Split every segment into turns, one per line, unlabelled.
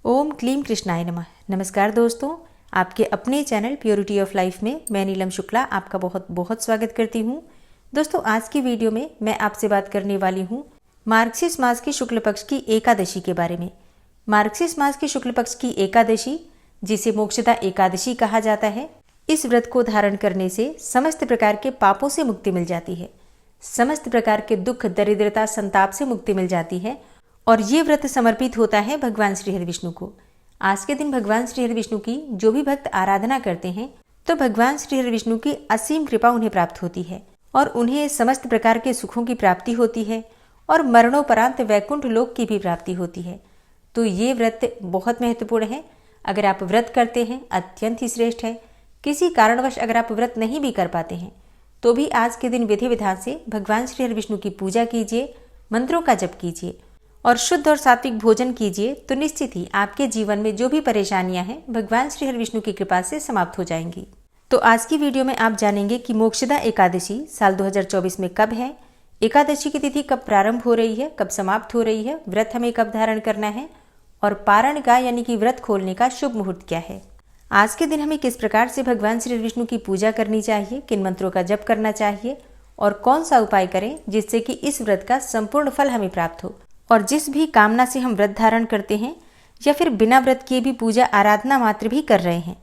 ओम क्लीम कृष्णाय नमः। नमस्कार दोस्तों, आपके अपने चैनल प्योरिटी ऑफ लाइफ में मैं नीलम शुक्ला आपका बहुत बहुत स्वागत करती हूँ। दोस्तों, आज की वीडियो में मैं आपसे बात करने वाली हूँ मार्गशीर्ष मास की शुक्ल पक्ष की एकादशी के बारे में। मार्गशीर्ष मास की शुक्ल पक्ष की एकादशी, जिसे मोक्षदा एकादशी कहा जाता है, इस व्रत को धारण करने से समस्त प्रकार के पापों से मुक्ति मिल जाती है, समस्त प्रकार के दुख, दरिद्रता, संताप से मुक्ति मिल जाती है और ये व्रत समर्पित होता है भगवान श्री हरि विष्णु को। आज के दिन भगवान श्री हरि विष्णु की जो भी भक्त आराधना करते हैं तो भगवान श्री हरि विष्णु की असीम कृपा उन्हें प्राप्त होती है और उन्हें समस्त प्रकार के सुखों की प्राप्ति होती है और मरणोपरांत वैकुंठ लोक की भी प्राप्ति होती है। तो ये व्रत बहुत महत्वपूर्ण है। अगर आप व्रत करते हैं अत्यंत ही श्रेष्ठ है। किसी कारणवश अगर आप व्रत नहीं भी कर पाते हैं तो भी आज के दिन विधि विधान से भगवान श्री हरि विष्णु की पूजा कीजिए, मंत्रों का जप कीजिए और शुद्ध और सात्विक भोजन कीजिए, तो निश्चित ही आपके जीवन में जो भी परेशानियां हैं भगवान श्री हरि विष्णु की कृपा से समाप्त हो जाएंगी। तो आज की वीडियो में आप जानेंगे कि मोक्षदा एकादशी साल 2024 में कब है, एकादशी की तिथि कब प्रारंभ हो रही है, कब समाप्त हो रही है, व्रत हमें कब धारण करना है और पारण का यानी कि व्रत खोलने का शुभ मुहूर्त क्या है। आज के दिन हमें किस प्रकार से भगवान श्री विष्णु की पूजा करनी चाहिए, किन मंत्रों का जप करना चाहिए और कौन सा उपाय करें जिससे कि इस व्रत का संपूर्ण फल हमें प्राप्त हो। और जिस भी कामना से हम व्रत धारण करते हैं या फिर बिना व्रत किए भी पूजा आराधना मात्र भी कर रहे हैं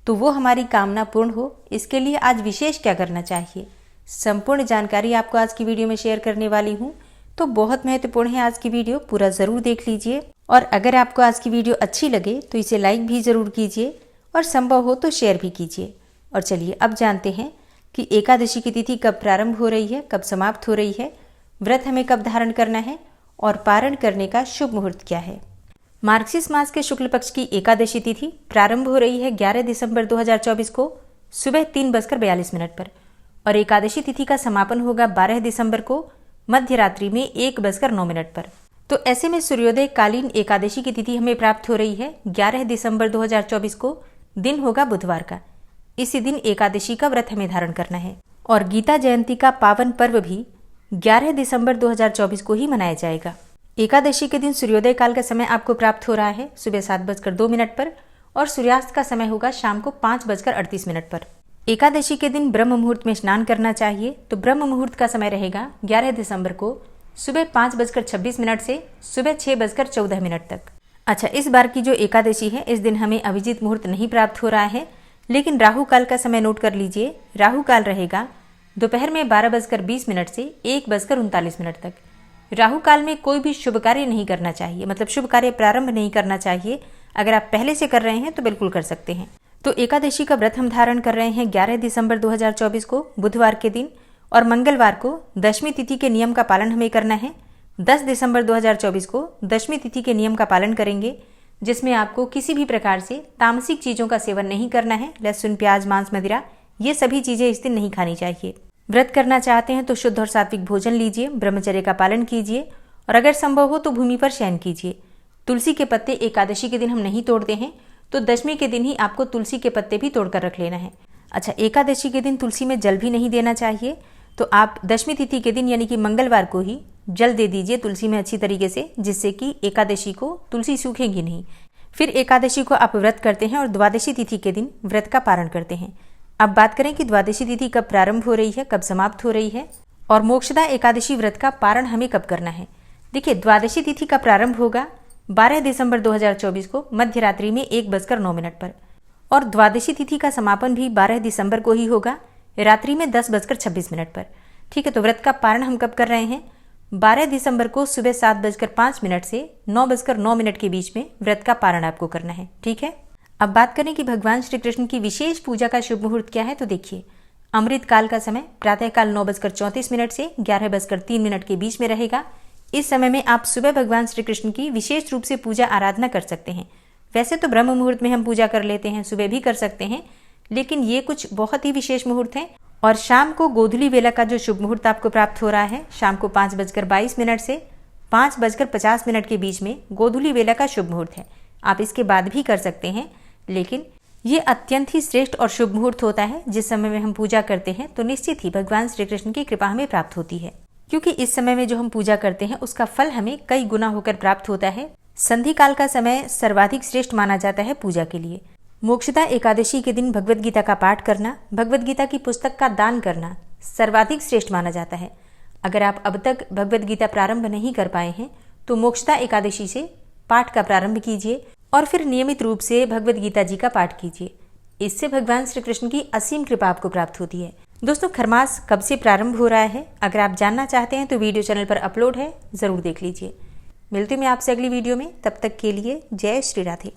तो वो हमारी कामना पूर्ण हो, इसके लिए आज विशेष क्या करना चाहिए, संपूर्ण जानकारी आपको आज की वीडियो में शेयर करने वाली हूँ। तो बहुत महत्वपूर्ण है आज की वीडियो, पूरा ज़रूर देख लीजिए। और अगर आपको आज की वीडियो अच्छी लगे तो इसे लाइक भी ज़रूर कीजिए और संभव हो तो शेयर भी कीजिए। और चलिए अब जानते हैं कि एकादशी की तिथि कब प्रारंभ हो रही है, कब समाप्त हो रही है, व्रत हमें कब धारण करना है और पारण करने का शुभ मुहूर्त क्या है। मार्गशीर्ष मास के शुक्ल पक्ष की एकादशी तिथि प्रारंभ हो रही है 11 दिसंबर 2024 को सुबह 3:42 पर और एकादशी तिथि का समापन होगा 12 दिसंबर को मध्य रात्रि में 1:09 पर। तो ऐसे में सूर्योदय कालीन एकादशी की तिथि हमें प्राप्त हो रही है 11 दिसंबर 2024 को, दिन होगा बुधवार का। इसी दिन एकादशी का व्रत हमें धारण करना है और गीता जयंती का पावन पर्व भी 11 दिसंबर 2024 को ही मनाया जाएगा। एकादशी के दिन सूर्योदय काल का समय आपको प्राप्त हो रहा है सुबह 7:02 पर और सूर्यास्त का समय होगा शाम को 5:38 पर। एकादशी के दिन ब्रह्म मुहूर्त में स्नान करना चाहिए। तो ब्रह्म मुहूर्त का समय रहेगा 11 दिसंबर को सुबह 5:26 से सुबह 6:14 तक। अच्छा, इस बार की जो एकादशी है इस दिन हमें अभिजीत मुहूर्त नहीं प्राप्त हो रहा है, लेकिन राहु काल का समय नोट कर लीजिए। राहु काल रहेगा दोपहर में 12:20 से 1:39 तक। राहु काल में कोई भी शुभ कार्य नहीं करना चाहिए, मतलब शुभ कार्य प्रारंभ नहीं करना चाहिए। अगर आप पहले से कर रहे हैं तो बिल्कुल कर सकते हैं। तो एकादशी का व्रत हम धारण कर रहे हैं 11 दिसंबर 2024 को बुधवार के दिन और मंगलवार को दशमी तिथि के नियम का पालन हमें करना है। 10 दिसंबर 2024 को दशमी तिथि के नियम का पालन करेंगे, जिसमें आपको किसी भी प्रकार से तामसिक चीज़ों का सेवन नहीं करना है। लहसुन, प्याज, मांस, मदिरा, ये सभी चीज़ें इस दिन नहीं खानी चाहिए। व्रत करना चाहते हैं तो शुद्ध और सात्विक भोजन लीजिए, ब्रह्मचर्य का पालन कीजिए और अगर संभव हो तो भूमि पर शयन कीजिए। तुलसी के पत्ते एकादशी के दिन हम नहीं तोड़ते हैं, तो दशमी के दिन ही आपको तुलसी के पत्ते भी तोड़कर रख लेना है। अच्छा, एकादशी के दिन तुलसी में जल भी नहीं देना चाहिए, तो आप दशमी तिथि के दिन यानी कि मंगलवार को ही जल दे दीजिए तुलसी में अच्छी तरीके से, जिससे कि एकादशी को तुलसी सूखेगी नहीं। फिर एकादशी को आप व्रत करते हैं और द्वादशी तिथि के दिन व्रत का पारण करते हैं। अब बात करें कि द्वादशी तिथि कब प्रारंभ हो रही है, कब समाप्त हो रही है और मोक्षदा एकादशी व्रत का पारण हमें कब करना है। देखिए, द्वादशी तिथि का प्रारंभ होगा 12 दिसंबर 2024 को मध्य रात्रि में 1:09 पर और द्वादशी तिथि का समापन भी 12 दिसंबर को ही होगा रात्रि में 10:26 पर। ठीक है, तो व्रत का पारण हम कब कर रहे हैं? 12 दिसंबर को सुबह 7:05 से 9:09 के बीच में व्रत का पारण आपको करना है। ठीक है, अब बात करें कि भगवान श्री कृष्ण की विशेष पूजा का शुभ मुहूर्त क्या है। तो देखिए, अमृत काल का समय प्रातःकाल 9:34 से 11:03 के बीच में रहेगा। इस समय में आप सुबह भगवान श्री कृष्ण की विशेष रूप से पूजा आराधना कर सकते हैं। वैसे तो ब्रह्म मुहूर्त में हम पूजा कर लेते हैं, सुबह भी कर सकते हैं, लेकिन ये कुछ बहुत ही विशेष मुहूर्त हैं। और शाम को गोधूली वेला का जो शुभ मुहूर्त आपको प्राप्त हो रहा है, शाम को 5:22 से 5:50 के बीच में गोधूली वेला का शुभ मुहूर्त है। आप इसके बाद भी कर सकते हैं, लेकिन ये अत्यंत ही श्रेष्ठ और शुभ मुहूर्त होता है। जिस समय में हम पूजा करते हैं तो निश्चित ही भगवान श्री कृष्ण की कृपा हमें प्राप्त होती है, क्योंकि इस समय में जो हम पूजा करते हैं उसका फल हमें कई गुना होकर प्राप्त होता है। संधि काल का समय सर्वाधिक श्रेष्ठ माना जाता है पूजा के लिए। मोक्षदा एकादशी के दिन भगवद गीता का पाठ करना, भगवद गीता की पुस्तक का दान करना सर्वाधिक श्रेष्ठ माना जाता है। अगर आप अब तक भगवद गीता प्रारंभ नहीं कर पाए हैं तो मोक्षदा एकादशी से पाठ का प्रारंभ कीजिए और फिर नियमित रूप से भगवद गीता जी का पाठ कीजिए। इससे भगवान श्री कृष्ण की असीम कृपा आपको प्राप्त होती है। दोस्तों, खरमास कब से प्रारंभ हो रहा है, अगर आप जानना चाहते हैं तो वीडियो चैनल पर अपलोड है, ज़रूर देख लीजिए। मिलती हूँ मैं आपसे अगली वीडियो में, तब तक के लिए जय श्री राधे।